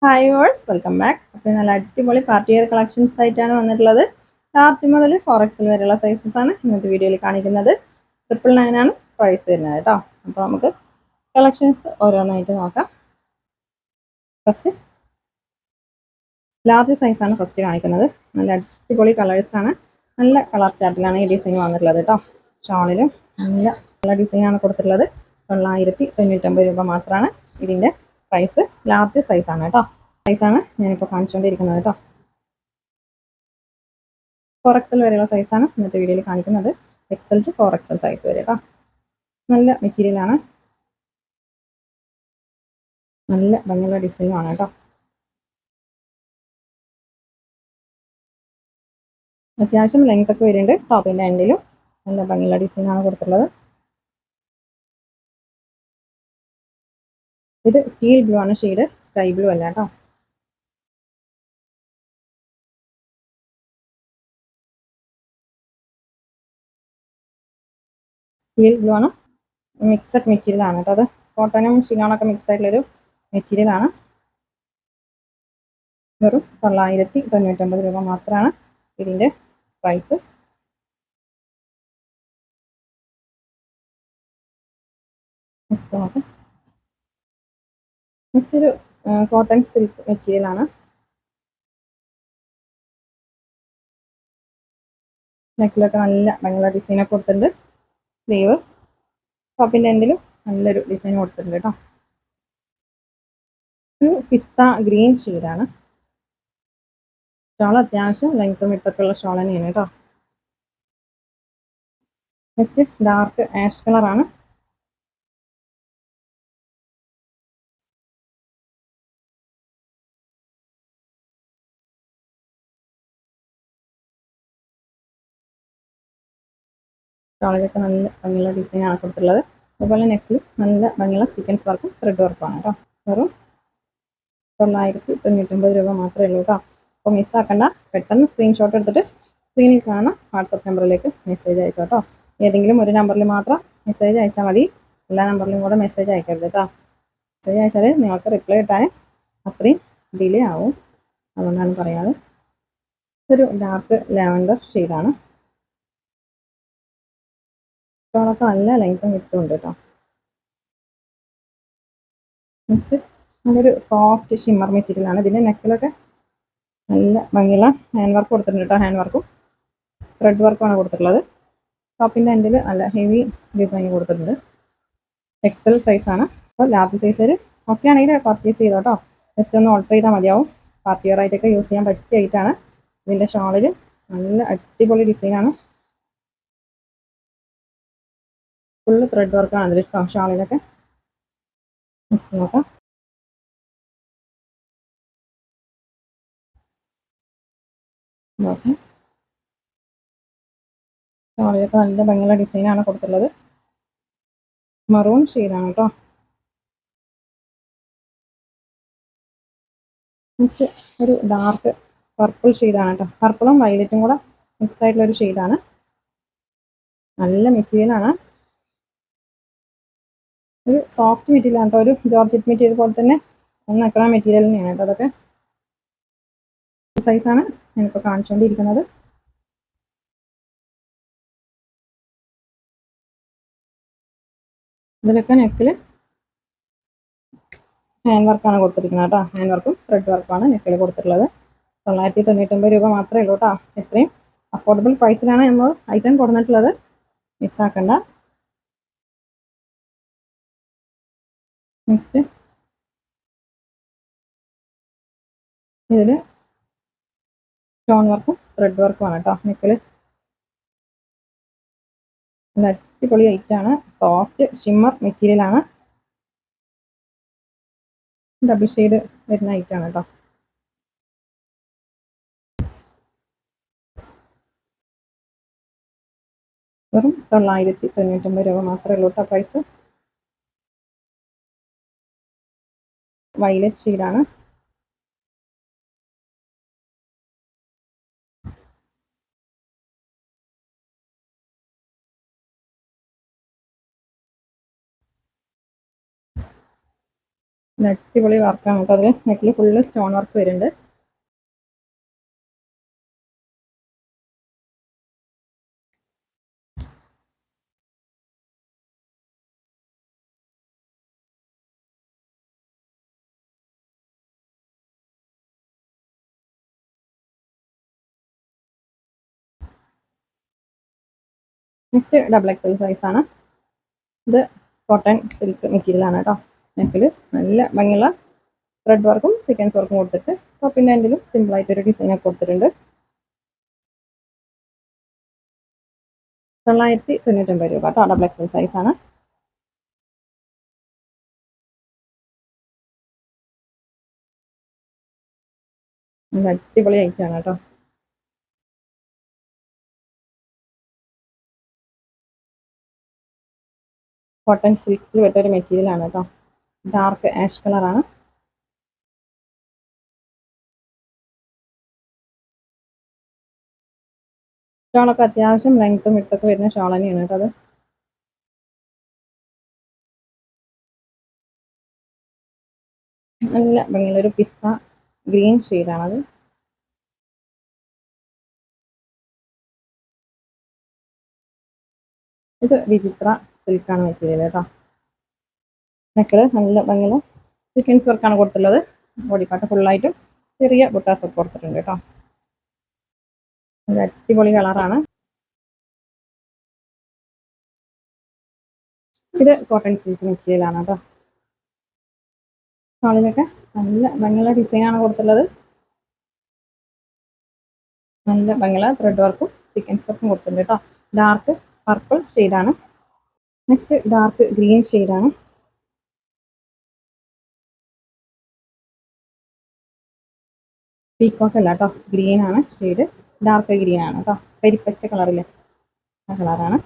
Hi verse welcome back. അപ്പോൾ നല്ല അടിപൊളി പാർട്ടി വെയർ കളക്ഷൻസ് ആയിട്ടാണ് വന്നിട്ടുള്ളത്. ലാർജ് മുതൽ 4XL വരെയുള്ള സൈസസ് ആണ് ഇന്നത്തെ വീഡിയോയിൽ കാണിക്കുന്നത്. 999 ആണ് പ്രൈസ് വരുന്നത് കേട്ടോ. അപ്പോൾ നമുക്ക് കളക്ഷൻസ് ഓരോന്നായിട്ട് നോക്കാം. ഫസ്റ്റ് ലാർജ് സൈസാണ് ഫസ്റ്റ് കാണിക്കുന്നത്. നല്ല അടിപൊളി കളേഴ്സാണ്. നല്ല കളർ ചാർട്ടിലാണ് ഈ ഡിസൈൻ വന്നിട്ടുള്ളത് കേട്ടോ. ഷോളിലും നല്ല നല്ല ഡിസൈനാണ് കൊടുത്തിട്ടുള്ളത്. 999 രൂപ മാത്രമാണ് ഇതിൻ്റെ പ്രൈസ്. ലാർജ് സൈസാണ് കേട്ടോ. സൈസാണ് ഞാനിപ്പോൾ കാണിച്ചുകൊണ്ടിരിക്കുന്നത് കേട്ടോ. 4XL വരെയുള്ള സൈസാണ് ഇന്നത്തെ വീഡിയോയിൽ കാണിക്കുന്നത്. XL ടു 4XL സൈസ് വരെ കേട്ടോ. നല്ല മെറ്റീരിയലാണ്, നല്ല ഭംഗിയുള്ള ഡിസൈനുമാണ് കേട്ടോ. അത്യാവശ്യം ലെങ്ത് ഒക്കെ വരുന്നുണ്ട്. ടോപ്പിൻ്റെ എൻഡിലും നല്ല ഭംഗിയുള്ള ഡിസൈനാണ് കൊടുത്തിട്ടുള്ളത്. ഇത് ടീൽ ബ്ലൂ ആണ് ഷെയ്ഡ്, സ്കൈ ബ്ലൂ അല്ല കേട്ടോ. ടീൽ ബ്ലൂ ആണ്, മിക്സഡ് മെറ്റീരിയൽ ആണ് കേട്ടോ. അത് കോട്ടനും ഷിനോണൊക്കെ മിക്സ് ആയിട്ടുള്ളൊരു മെറ്റീരിയൽ ആണ്. വെറും 999 രൂപ മാത്രമാണ് ഇതിൻ്റെ പ്രൈസ്. നെക്സ്റ്റ് ഒരു കോട്ടൺ സിൽക്ക് മെറ്റീരിയൽ ആണ്. നെക്കിലൊക്കെ നല്ല ഭംഗിയുള്ള ഡിസൈനൊക്കെ കൊടുത്തിട്ടുണ്ട്. സ്ലീവ് ടോപ്പിൻ്റെ എൻഡിലും നല്ലൊരു ഡിസൈൻ കൊടുത്തിട്ടുണ്ട് കേട്ടോ. ഒരു പിസ്ത ഗ്രീൻ ഷെയ്ഡാണ്. ഷോൾ അത്യാവശ്യം ലെങ്ത്തും വിട്ടൊക്കെ ഉള്ള ഷോൾ തന്നെയാണ് കേട്ടോ. നെക്സ്റ്റ് ഡാർക്ക് ആഷ് കളറാണ്. ഷോളിലൊക്കെ നല്ല ഭംഗിയുള്ള ഡിസൈനാണ് കൊടുത്തിട്ടുള്ളത്. അതുപോലെ നെക്കിൽ നല്ല ഭംഗിയുള്ള സീക്വൻസ് വർക്കും ത്രെഡ് വർക്കുമാണ് കേട്ടോ. വെറും 999 രൂപ മാത്രമേ ഉള്ളൂ കേട്ടോ. അപ്പോൾ മിസ്സാക്കണ്ട, പെട്ടെന്ന് സ്ക്രീൻഷോട്ട് എടുത്തിട്ട് സ്ക്രീനിൽ കാണുന്ന വാട്സപ്പ് നമ്പറിലേക്ക് മെസ്സേജ് അയച്ചോ കേട്ടോ. ഏതെങ്കിലും ഒരു നമ്പറിൽ മാത്രം മെസ്സേജ് അയച്ചാൽ മതി, എല്ലാ നമ്പറിലും കൂടെ മെസ്സേജ് അയക്കരുത് കേട്ടോ. മെസ്സേജ് അയച്ചാൽ നിങ്ങൾക്ക് റിപ്ലൈ കിട്ടാൻ അത്രയും ഡിലേ ആവും, അതുകൊണ്ടാണ് പറയാറ്. ഇതൊരു ഡാർക്ക് ലാവൻഡർ ഷെയ്ഡാണ്. ഷോളൊക്കെ നല്ല ലെങ്ത്തും വിട്ടുമുണ്ട് കേട്ടോ. നെക്സ്റ്റ് നല്ലൊരു സോഫ്റ്റ് ഷിമ്മർ മെറ്റീരിയൽ ആണ്. ഇതിൻ്റെ നെക്കിലൊക്കെ നല്ല ഭംഗിയുള്ള ഹാൻഡ് വർക്ക് കൊടുത്തിട്ടുണ്ട് കേട്ടോ. ഹാൻഡ് വർക്കും ത്രെഡ് വർക്കുമാണ് കൊടുത്തിട്ടുള്ളത്. ടോപ്പിൻ്റെ എൻഡിൽ നല്ല ഹെവി ഡിസൈൻ കൊടുത്തിട്ടുണ്ട്. XL സൈസാണ്. അപ്പോൾ ലാർജ് സൈസിൽ ഒക്കെ ആണെങ്കിൽ പർച്ചേസ് ചെയ്തോ കേട്ടോ. ജസ്റ്റ് ഒന്ന് ഓൾട്ടർ ചെയ്താൽ മതിയാവും. പാർട്ടി വെയർ ആയിട്ടൊക്കെ യൂസ് ചെയ്യാൻ പറ്റിയ ഐറ്റാണ്. ഇതിൻ്റെ ഷോളിൽ നല്ല അടിപൊളി ഡിസൈനാണ്. ഫുള്ള് ത്രെഡ് വർക്കാണ് അതിൽ ഷാളിലൊക്കെ. നെക്സ്റ്റ് നോക്കാം. ഷാളിലൊക്കെ നല്ല ഭംഗിയുള്ള ഡിസൈനാണ് കൊടുത്തിട്ടുള്ളത്. മറൂൺ ഷെയ്ഡാണ് കേട്ടോ. നെക്സ്റ്റ് ഒരു ഡാർക്ക് പർപ്പിൾ ഷെയ്ഡാണ് കേട്ടോ. പർപ്പിളും വയലറ്റും കൂടെ മിക്സ് ആയിട്ടുള്ള ഒരു ഷെയ്ഡാണ്. നല്ല മെറ്റീരിയലാണ്. ഒരു സോഫ്റ്റ് മെറ്റീരിയൽ ആണ് കേട്ടോ. ഒരു ജോർജറ്റ് മെറ്റീരിയൽ പോലെ തന്നെ നിൽക്കുന്ന മെറ്റീരിയൽ തന്നെയാണ് കേട്ടോ. അതൊക്കെ സൈസാണ് ഞാനിപ്പോൾ കാണിച്ചുകൊണ്ടിരിക്കുന്നത്. ഇതിലൊക്കെ നെക്കിൽ ഹാൻഡ് വർക്കാണ് കൊടുത്തിരിക്കുന്നത് കേട്ടോ. ഹാൻഡ് വർക്കും ത്രെഡ് വർക്കുമാണ് നെക്കിൽ കൊടുത്തിട്ടുള്ളത്. 999 രൂപ മാത്രമേ ഉള്ളൂ കേട്ടോ. എത്രയും അഫോർഡബിൾ പ്രൈസിലാണ് നമ്മൾ ഐറ്റം കൊടുത്തിട്ടുള്ളത്, മിസ്സാക്കണ്ട. നെക്സ്റ്റ് ഇതിൽ സ്റ്റോൺ വർക്കും ത്രെഡ് വർക്കുമാണ് കേട്ടോ. നെക്കിൽ നല്ല അടിപൊളി ഐറ്റാണ്. സോഫ്റ്റ് ഷിമ്മർ മെറ്റീരിയലാണ്. ഡബിൾ ഷെയ്ഡ് വരുന്ന ഐറ്റാണ് കേട്ടോ. വെറും 999 രൂപ മാത്രമേ ഉള്ളൂ കേട്ടോ പ്രൈസ്. വയലറ്റ് ഷെയ്ഡാണ്. അടിപൊളി വർക്കാണ് കേട്ടോ. അതിൽ നെക്കിൽ ഫുള്ള് സ്റ്റോൺ വർക്ക് വരുന്നുണ്ട്. നെക്സ്റ്റ് ഡബിൾ എക്സൽ സൈസ് ആണ്. ഇത് കോട്ടൺ സിൽക്ക് മെറ്റീരിയൽ ആണ് കേട്ടോ. നെക്കിൽ നല്ല ഭംഗിയുള്ള ത്രെഡ് വർക്കും സീക്വൻസ് വർക്കും കൊടുത്തിട്ട് ടോപ്പിൻ്റെ എൻഡിലും സിമ്പിളായിട്ടൊരു ഡിസൈനൊക്കെ കൊടുത്തിട്ടുണ്ട്. 999 രൂപ കേട്ടോ. ഡബിൾ എക്സൽ സൈസ് ആണ്. അടിപൊളി ഐറ്റാണ് കേട്ടോ. കോട്ടൺ സിൽക്കിൽ വിട്ടൊരു മെറ്റീരിയൽ ആണ് കേട്ടോ. ഡാർക്ക് ആഷ് കളറാണ്. ഷോളൊക്കെ അത്യാവശ്യം ലെങ്ത്തും വിട്ടൊക്കെ വരുന്ന ഷോൾ തന്നെയാണ് കേട്ടോ. അത് നല്ല ഭംഗിയുള്ളൊരു പിസ്ത ഗ്രീൻ ഷെയ്ഡാണത്. ഇത് വിചിത്ര സിൽക്കാണ് മെറ്റീരിയൽ കേട്ടോ. നെക്കിൽ നല്ല ഭംഗിയുള്ള സീക്വൻസ് വർക്കാണ് കൊടുത്തുള്ളത്. ബോഡി പാർട്ട് ഫുള്ളായിട്ടും ചെറിയ ബുട്ടാസ് ഒക്കെ കൊടുത്തിട്ടുണ്ട് കേട്ടോ. ഒരു അടിപൊളി കളറാണ്. ഇത് കോട്ടൺ സിൽക്ക് മെറ്റീരിയൽ ആണ് കേട്ടോ. ഷോളിലൊക്കെ നല്ല ഭംഗിയുള്ള ഡിസൈനാണ് കൊടുത്തുള്ളത്. നല്ല ഭംഗിയുള്ള ത്രെഡ് വർക്കും സീക്വൻസ് വർക്കും കൊടുത്തിട്ടുണ്ട് കേട്ടോ. ഡാർക്ക് പർപ്പിൾ ഷെയ്ഡാണ്. നെക്സ്റ്റ് ഡാർക്ക് ഗ്രീൻ ഷെയ്ഡാണ്. പീക്കോക്ക് അല്ല കേട്ടോ, ഗ്രീൻ ആണ് ഷെയ്ഡ്. ഡാർക്ക് ഗ്രീൻ ആണ് കേട്ടോ. കരിപ്പച്ച കളറില്ലേ ആ കളറാണ്.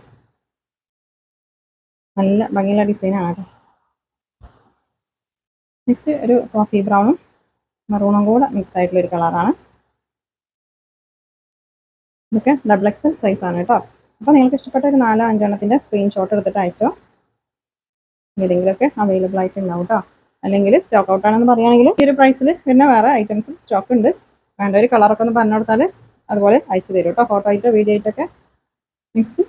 നല്ല ഭംഗിയുള്ള ഡിസൈനാണ് കേട്ടോ. നെക്സ്റ്റ് ഒരു കോഫി ബ്രൗണും മറൂണും കൂടെ മിക്സ് ആയിട്ടുള്ള ഒരു കളറാണ്. ഇതൊക്കെ ഡബിൾ എക്സൽ സൈസ് ആണ് കേട്ടോ. അപ്പോൾ നിങ്ങൾക്ക് ഇഷ്ടപ്പെട്ട ഒരു 4-5 എണ്ണത്തിൻ്റെ സ്ക്രീൻഷോട്ട് എടുത്തിട്ട് അയച്ചോ. ഏതെങ്കിലുമൊക്കെ അവൈലബിൾ ആയിട്ട് ഉണ്ടാവും കേട്ടോ. അല്ലെങ്കിൽ സ്റ്റോക്ക് ഔട്ട് ആണെന്ന് പറയുകയാണെങ്കിൽ ഈ ഒരു പ്രൈസിൽ പിന്നെ വേറെ ഐറ്റംസ് സ്റ്റോക്ക് ഉണ്ട്. വേണ്ട ഒരു കളറൊക്കെ ഒന്ന് പറഞ്ഞു കൊടുത്താൽ അതുപോലെ അയച്ചു തരും കേട്ടോ, ഫോട്ടോ ആയിട്ട് വീഡിയോ ആയിട്ടൊക്കെ. നെക്സ്റ്റ്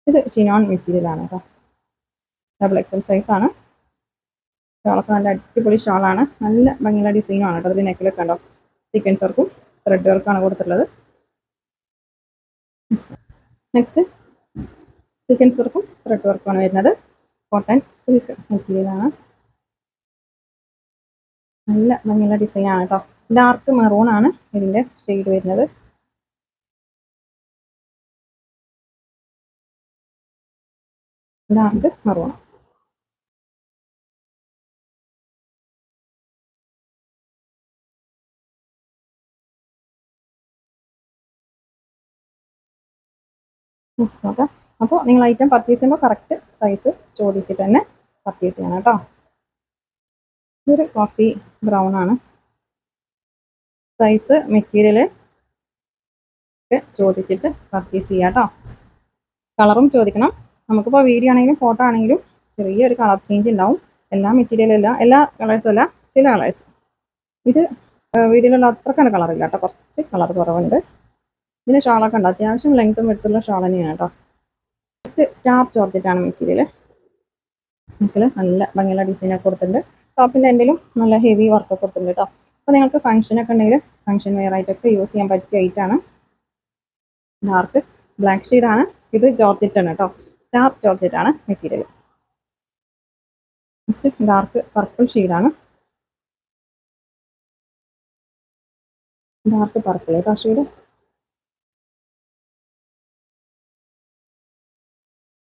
ഇത് ഷിനോൺ മെറ്റീരിയൽ ആണ് കേട്ടോ. ഡബിൾ എക്സൽ സൈസ് ആണ്. ഷോളൊക്കെ നല്ല അടിപൊളി ഷോളാണ്. നല്ല ഭംഗിയുള്ള ഡിസൈനാണ് കേട്ടോ. അതിൽ നെക്കിലൊക്കെ ഉണ്ടോ സീക്വൻസ് വർക്കും ത്രെഡ് വർക്കാണ് കൊടുത്തിട്ടുള്ളത്. നെക്സ്റ്റ് സീക്വൻസ് വർക്കും ത്രെഡ് വർക്കുമാണ് വരുന്നത്. കോട്ടൺ സിൽക്ക് മെറ്റീരിയലാണ്. നല്ല ഭംഗിയുള്ള ഡിസൈനാണ് കേട്ടോ. ഡാർക്ക് മെറൂൺ ആണ് ഇതിൻ്റെ ഷെയ്ഡ് വരുന്നത്. Dark maroon. നോക്കാം. അപ്പോൾ നിങ്ങൾ ഐറ്റം പർച്ചേസ് ചെയ്യുമ്പോൾ കറക്റ്റ് സൈസ് ചോദിച്ചിട്ട് തന്നെ പർച്ചേസ് ചെയ്യണം കേട്ടോ. ഇതൊരു കോഫി ബ്രൗൺ ആണ്. സൈസ് മെറ്റീരിയൽ ഒക്കെ ചോദിച്ചിട്ട് പർച്ചേസ് ചെയ്യാം കേട്ടോ. കളറും ചോദിക്കണം. നമുക്കിപ്പോൾ വീഡിയോ ആണെങ്കിലും ഫോട്ടോ ആണെങ്കിലും ചെറിയൊരു കളർ ചേഞ്ച് ഉണ്ടാവും. എല്ലാ മെറ്റീരിയലും അല്ല, എല്ലാ കളേഴ്സും അല്ല, ചില കളേഴ്സ്. ഇത് വീഡിയോയിലുള്ള അത്രക്കാണ് കളറില്ല കേട്ടോ, കുറച്ച് കളർ കുറവുണ്ട്. ഇതിന് ഷാളൊക്കെ ഉണ്ട്, അത്യാവശ്യം ലെങ്ത്തും എടുത്തുള്ള ഷാൾ തന്നെയാണ് കേട്ടോ. നെക്സ്റ്റ് സ്റ്റാർ ജോർജറ്റാണ് മെറ്റീരിയൽ. നമുക്ക് നല്ല ഭംഗിയുള്ള ഡിസൈനൊക്കെ കൊടുത്തിട്ടുണ്ട്. ടോപ്പിൻ്റെ എന്തെങ്കിലും നല്ല ഹെവി വർക്കൊക്കെ കൊടുത്തിട്ടുണ്ട് കേട്ടോ. അപ്പോൾ നിങ്ങൾക്ക് ഫംഗ്ഷനൊക്കെ ഉണ്ടെങ്കിൽ ഫംഗ്ഷൻ വെയർ ആയിട്ടൊക്കെ യൂസ് ചെയ്യാൻ പറ്റിയ ഐറ്റാണ്. ഡാർക്ക് ബ്ലാക്ക് ഷെയ്ഡാണ്. ഇത് ജോർജറ്റ് ആണ് കേട്ടോ. സ്റ്റാർ ജോർജറ്റ് ആണ് മെറ്റീരിയൽ. നെക്സ്റ്റ് ഡാർക്ക് പർപ്പിൾ ഷെയ്ഡാണ്. ഡാർക്ക് പർപ്പിൾ കേട്ടോ ഷെയ്ഡ്.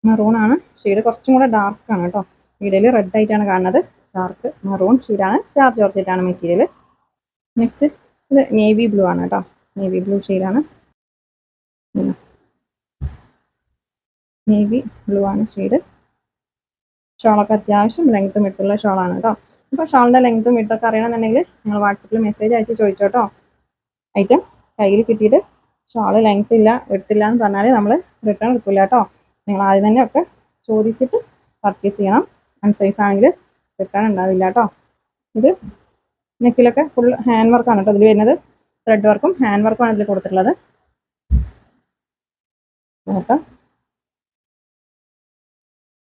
മെറൂൺ ആണ് ഷെയ്ഡ്, കുറച്ചും കൂടെ ഡാർക്ക് ആണ് കേട്ടോ. വീഡിയോയിൽ റെഡ് ആയിട്ടാണ് കാണുന്നത്. ഡാർക്ക് മെറൂൺ ഷെയ്ഡാണ്. സ്റ്റാർ ജോർജറ്റ് ആണ് മെറ്റീരിയൽ. നെക്സ്റ്റ് ഇത് നേവി ബ്ലൂ ആണ് കേട്ടോ. നേവി ബ്ലൂ ഷെയ്ഡാണ്. നേവി ബ്ലൂ ആണ് ഷെയ്ഡ്. ഷോളൊക്കെ അത്യാവശ്യം ലെങ്ത്തും വിട്ടുള്ള ഷോളാണ് കേട്ടോ. അപ്പോൾ ഷോളിൻ്റെ ലെങ്ത്തും വിട്ടൊക്കെ അറിയണമെന്നുണ്ടെങ്കിൽ നിങ്ങൾ വാട്സപ്പിൽ മെസ്സേജ് അയച്ച് ചോദിച്ചോട്ടോ. ഐറ്റം കയ്യിൽ കിട്ടിയിട്ട് ഷോള് ലെങ്ത് ഇല്ല എടുത്തില്ല എന്ന് പറഞ്ഞാൽ നമ്മൾ റിട്ടേൺ എടുക്കില്ല കേട്ടോ. നിങ്ങൾ ആദ്യം തന്നെ ഒക്കെ ചോദിച്ചിട്ട് പർച്ചേസ് ചെയ്യണം. അൺസൈസ് ആണെങ്കിൽ റിട്ടേൺ ഉണ്ടാവില്ല കേട്ടോ. ഇത് നെക്കിലൊക്കെ ഫുൾ ഹാൻഡ് വർക്കാണ് കേട്ടോ ഇതിൽ വരുന്നത്. ത്രെഡ് വർക്കും ഹാൻഡ് വർക്കുമാണ് ഇതിൽ കൊടുത്തിട്ടുള്ളത്. നോക്കാം,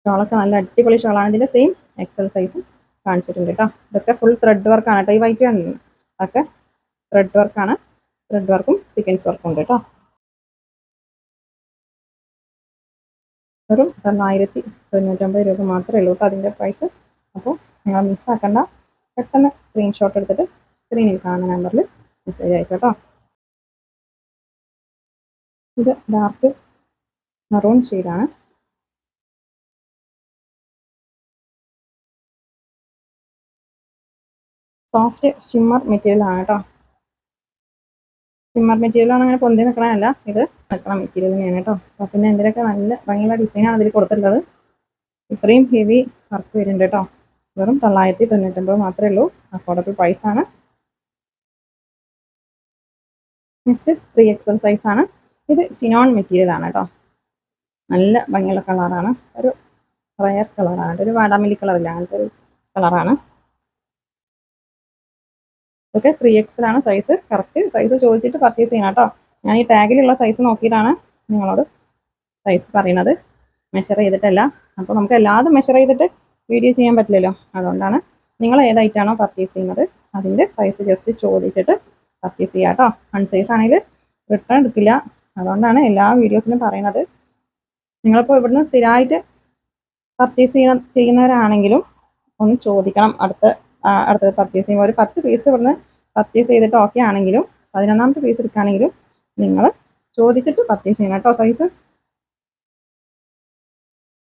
ഷോളൊക്കെ നല്ല അടിപൊളി ഷോളാണ്. ഇതിന്റെ സെയിം എക്സൽ സൈസും കാണിച്ചിട്ടുണ്ട് കേട്ടോ. ഇതൊക്കെ ഫുൾ ത്രെഡ് വർക്കാണ് കേട്ടോ. ഈ വൈറ്റ് ആണ് ഒക്കെ ത്രെഡ് വർക്കാണ്. ത്രെഡ് വർക്കും സീക്വൻസ് വർക്കും ഉണ്ട് കേട്ടോ. വെറും 999 രൂപ മാത്രമേ ഉള്ളൂ കേട്ടോ അതിൻ്റെ പ്രൈസ്. അപ്പോൾ നിങ്ങൾ മിസ്സാക്കണ്ട, പെട്ടെന്ന് സ്ക്രീൻഷോട്ട് എടുത്തിട്ട് സ്ക്രീനിൽ കാണുന്ന നമ്പറിൽ മെസ്സേജ് അയച്ചോട്ടോ. ഇത് ഡാർക്ക് മെറൂൺ ഷെയ്ഡാണ്. സോഫ്റ്റ് ഷിമ്മർ മെറ്റീരിയൽ ആണ് കേട്ടോ. ഷിമ്മർ മെറ്റീരിയൽ ആണ്, അങ്ങനെ പൊന്തി നിൽക്കണമല്ല, ഇത് നിൽക്കണ മെറ്റീരിയൽ തന്നെയാണ് കേട്ടോ. പിന്നെ എന്തിനൊക്കെ നല്ല ഭംഗിയുള്ള ഡിസൈനാണ് അതിൽ കൊടുത്തിട്ടുള്ളത്. ഇത്രയും ഹെവി വർക്ക് വരുന്നുണ്ട് കേട്ടോ. വെറും 999 മാത്രമേ ഉള്ളൂ. അഫോർഡബിൾ പ്രൈസ് ആണ്. നെക്സ്റ്റ് 3XL സൈസ് ആണ്. ഇത് ഷിനോൺ മെറ്റീരിയൽ ആണ് കേട്ടോ. നല്ല ഭംഗിയുള്ള കളറാണ്. ഒരു റയർ കളറാണ്, ഒരു വാടാമല്ലി കളറില്ല, അങ്ങനത്തെ ഒരു കളറാണ്. ഇതൊക്കെ 3XL ആണ് സൈസ്. കറക്റ്റ് സൈസ് ചോദിച്ചിട്ട് പർച്ചേസ് ചെയ്യണം കേട്ടോ. ഞാൻ ഈ ടാഗിലുള്ള സൈസ് നോക്കിയിട്ടാണ് നിങ്ങളോട് സൈസ് പറയുന്നത്, മെഷർ ചെയ്തിട്ടല്ല. അപ്പോൾ നമുക്ക് എല്ലാതും മെഷർ ചെയ്തിട്ട് വീഡിയോ ചെയ്യാൻ പറ്റില്ലല്ലോ. അതുകൊണ്ടാണ് നിങ്ങൾ ഏതായിട്ടാണോ പർച്ചേസ് ചെയ്യുന്നത് അതിൻ്റെ സൈസ് ജസ്റ്റ് ചോദിച്ചിട്ട് പർച്ചേസ് ചെയ്യുക കേട്ടോ. അൺസൈസ് ആണെങ്കിൽ റിട്ടേൺ എടുക്കില്ല. അതുകൊണ്ടാണ് എല്ലാ വീഡിയോസിലും പറയുന്നത്. നിങ്ങളിപ്പോൾ ഇവിടുന്ന് സ്ഥിരമായിട്ട് പർച്ചേസ് ചെയ്യുന്നവരാണെങ്കിലും ഒന്ന് ചോദിക്കണം. അടുത്തത് പർച്ചേസ് ചെയ്യുമ്പോൾ ഒരു 10 പീസ് ഇവിടുന്ന് പർച്ചേസ് ചെയ്തിട്ട് ഓക്കെ ആണെങ്കിലും 11ാമത്തെ പീസ് എടുക്കുകയാണെങ്കിലും നിങ്ങൾ ചോദിച്ചിട്ട് പർച്ചേസ് ചെയ്യണം കേട്ടോ സൈസ്.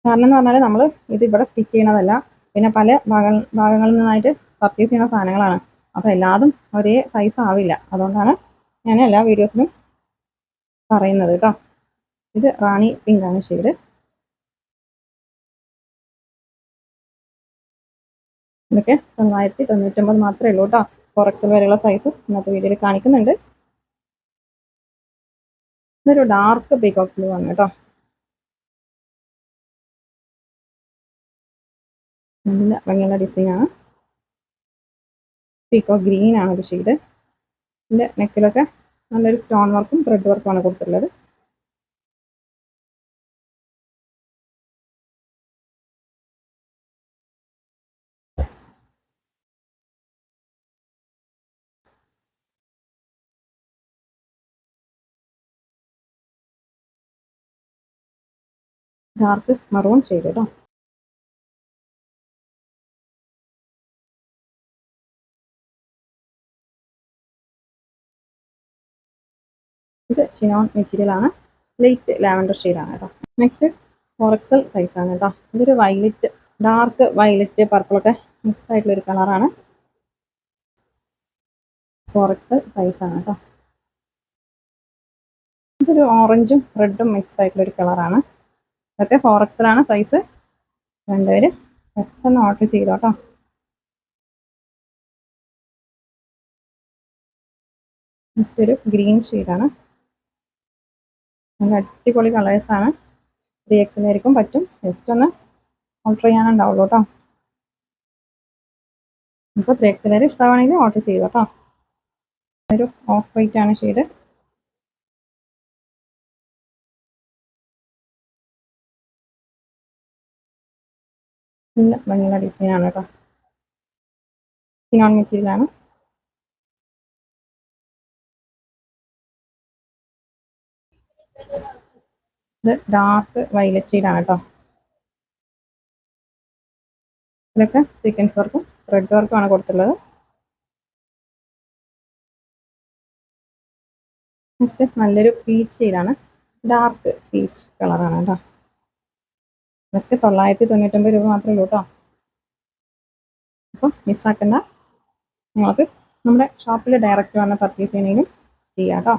കാരണം എന്ന് പറഞ്ഞാൽ നമ്മൾ ഇത് ഇവിടെ സ്റ്റിച്ച് ചെയ്യണതല്ല, പിന്നെ പല ഭാഗങ്ങളിൽ നിന്നായിട്ട് പർച്ചേസ് ചെയ്യുന്ന സാധനങ്ങളാണ്. അപ്പോൾ എല്ലാതും ഒരേ സൈസ് ആവില്ല. അതുകൊണ്ടാണ് ഞാൻ എല്ലാ വീഡിയോസിലും പറയുന്നത് കേട്ടോ. ഇത് റാണി പിങ്ക് ആണ് ഷെയ്ഡ്. ഇതൊക്കെ 999 മാത്രമേ ഉള്ളൂ കേട്ടോ. 4XL വരെയുള്ള സൈസ് ഇന്നത്തെ വീഡിയോയിൽ കാണിക്കുന്നുണ്ട്. ഇതൊരു ഡാർക്ക് പീകോക്ക് ബ്ലൂ ആണ് കേട്ടോ. നല്ല ഭംഗിയുള്ള ഡിസൈനാണ്. പീകോക്ക് ഗ്രീൻ ആണ് ഒരു ഷെയ്ഡ്. ഇതിൻ്റെ നെക്കിലൊക്കെ നല്ലൊരു സ്റ്റോൺ വർക്കും ത്രെഡ് വർക്കുമാണ് കൊടുത്തിട്ടുള്ളത്. ഡാർക്ക് മറൂൺ ഷെയ്ഡ് കേട്ടോ. ഇത് ഷിനോൺ മെറ്റീരിയൽ ആണ്. ലൈറ്റ് ലാവൻഡർ ഷെയ്ഡാണ് കേട്ടോ. നെക്സ്റ്റ് 4XL സൈസ് ആണ് കേട്ടോ. ഇതൊരു വയലറ്റ്, ഡാർക്ക് വയലറ്റ് പർപ്പിളൊക്കെ മിക്സ് ആയിട്ടുള്ളൊരു കളറാണ്. 4XL സൈസ് ആണ് കേട്ടോ. ഇതൊരു ഓറഞ്ചും റെഡും മിക്സ് ആയിട്ടുള്ളൊരു കളറാണ്. ഇതൊക്കെ 4XL ആണ് സൈസ്. രണ്ടുപേര് പെട്ടെന്ന് ഓർഡർ ചെയ്തോ കേട്ടോ. നെക്സ്റ്റ് ഒരു ഗ്രീൻ ഷെയ്ഡാണ്. നല്ല അടിപൊളി കളേഴ്സാണ്. 3XL ആയിരിക്കും പറ്റും. ജസ്റ്റ് ഒന്ന് ഓർഡർ ചെയ്യാനുണ്ടാവുള്ളൂ കേട്ടോ. ഇപ്പോൾ 3XL ഇഷ്ടമാണെങ്കിൽ ഓർഡർ ചെയ്തു കേട്ടോ. ഒരു ഓഫ് വൈറ്റ് ആണ് ഷെയ്ഡ്. നല്ല ഭംഗിയുള്ള ഡിസൈനാണ് കേട്ടോ. സിനോൺ മെറ്റീരിയലാണ്. ഇത് ഡാർക്ക് വയലറ്റ് ഷെയ്ഡാണ് കേട്ടോ. ഇതിലൊക്കെ സീക്വൻസ് വർക്കും ത്രെഡ് വർക്കും ആണ് കൊടുത്തിട്ടുള്ളത്. നെക്സ്റ്റ് നല്ലൊരു പീച്ച് ഷെയ്ഡാണ്. ഡാർക്ക് പീച്ച് കളറാണ് കേട്ടോ. ഇതൊക്കെ 999 രൂപ മാത്രമേ ഉള്ളൂ കേട്ടോ. അപ്പം മിസ്സാക്കണ്ട. നിങ്ങൾക്ക് നമ്മുടെ ഷോപ്പിൽ ഡയറക്റ്റ് വന്ന് പർച്ചേസ് ചെയ്യണമെങ്കിലും ചെയ്യാം കേട്ടോ.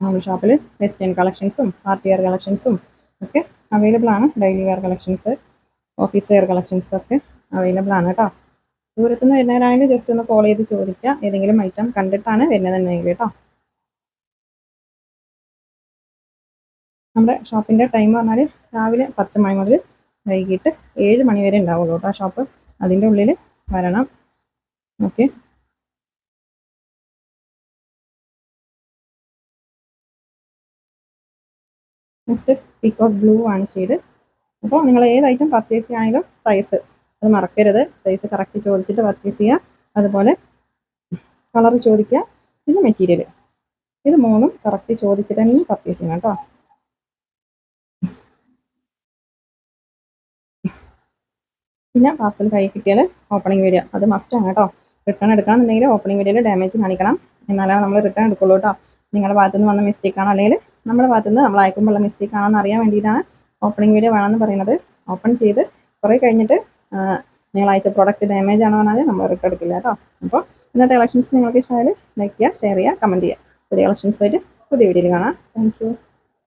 നമ്മുടെ ഷോപ്പിൽ വെസ്റ്റേൺ കളക്ഷൻസും പാർട്ടി വെയർ കളക്ഷൻസും ഒക്കെ അവൈലബിൾ ആണ്. Daily wear collections, office wear collections ഒക്കെ അവൈലബിൾ ആണ് കേട്ടോ. ദൂരത്തുനിന്ന് വരുന്നവരാണെങ്കിൽ ജസ്റ്റ് ഒന്ന് കോൾ ചെയ്ത് ചോദിക്കുക, ഏതെങ്കിലും ഐറ്റം കണ്ടിട്ടാണ് വരുന്നതെന്നെങ്കിൽ കേട്ടോ. നമ്മുടെ ഷോപ്പിൻ്റെ ടൈം പറഞ്ഞാൽ രാവിലെ 10 മണി മുതൽ വൈകിട്ട് 7 മണി വരെ ഉണ്ടാവുള്ളൂ കേട്ടോ ഷോപ്പ്. അതിൻ്റെ ഉള്ളിൽ വരണം. ഓക്കെ, നെക്സ്റ്റ് പീകോക്ക് ബ്ലൂ ആണ് ഷെയ്ഡ്. അപ്പോൾ നിങ്ങൾ ഏത് ഐറ്റം പർച്ചേസ് ചെയ്യാണെങ്കിലും സൈസ് അത് മറക്കരുത്. സൈസ് കറക്റ്റ് ചോദിച്ചിട്ട് പർച്ചേസ് ചെയ്യുക. അതുപോലെ കളർ ചോദിക്കുക, പിന്നെ മെറ്റീരിയൽ, ഇത് മൂന്നും കറക്റ്റ് ചോദിച്ചിട്ട് തന്നെ പർച്ചേസ് ചെയ്യണം കേട്ടോ. പിന്നെ പാർസൽ കൈ കിട്ടിയാൽ ഓപ്പണിംഗ് വീഡിയോ അത് മസ്റ്റ് ആണ് കേട്ടോ. റിട്ടേൺ എടുക്കണമെന്നുണ്ടെങ്കിൽ ഓപ്പണിംഗ് വീഡിയോയിൽ ഡാമേജ് കാണിക്കണം, എന്നാലാണ് നമ്മൾ റിട്ടേൺ എടുക്കുള്ളൂ കേട്ടോ. നിങ്ങളുടെ ഭാഗത്തുനിന്ന് വന്ന മിസ്റ്റേക്ക് ആണോ അല്ലെങ്കിൽ നമ്മുടെ ഭാഗത്തുനിന്ന് നമ്മൾ അയക്കുമ്പോഴുള്ള മിസ്റ്റേക്ക് ആണോ എന്ന് അറിയാൻ വേണ്ടിയിട്ടാണ് ഓപ്പണിംഗ് വീഡിയോ വേണമെന്ന് പറയുന്നത്. ഓപ്പൺ ചെയ്ത് കുറേ കഴിഞ്ഞിട്ട് നിങ്ങൾ അയച്ച പ്രോഡക്റ്റ് ഡാമേജ് ആണോ എന്നാൽ നമ്മൾ റിട്ടേൺ എടുക്കില്ല കേട്ടോ. അപ്പോൾ ഇന്നത്തെ കളക്ഷൻസ് നിങ്ങൾക്ക് ഇഷ്ടമായാൽ ലൈക്ക് ചെയ്യുക, ഷെയർ ചെയ്യുക, കമൻറ്റ് ചെയ്യുക. പുതിയ കളക്ഷൻസ് ആയിട്ട് പുതിയ വീഡിയോയിൽ കാണാം. Thank you.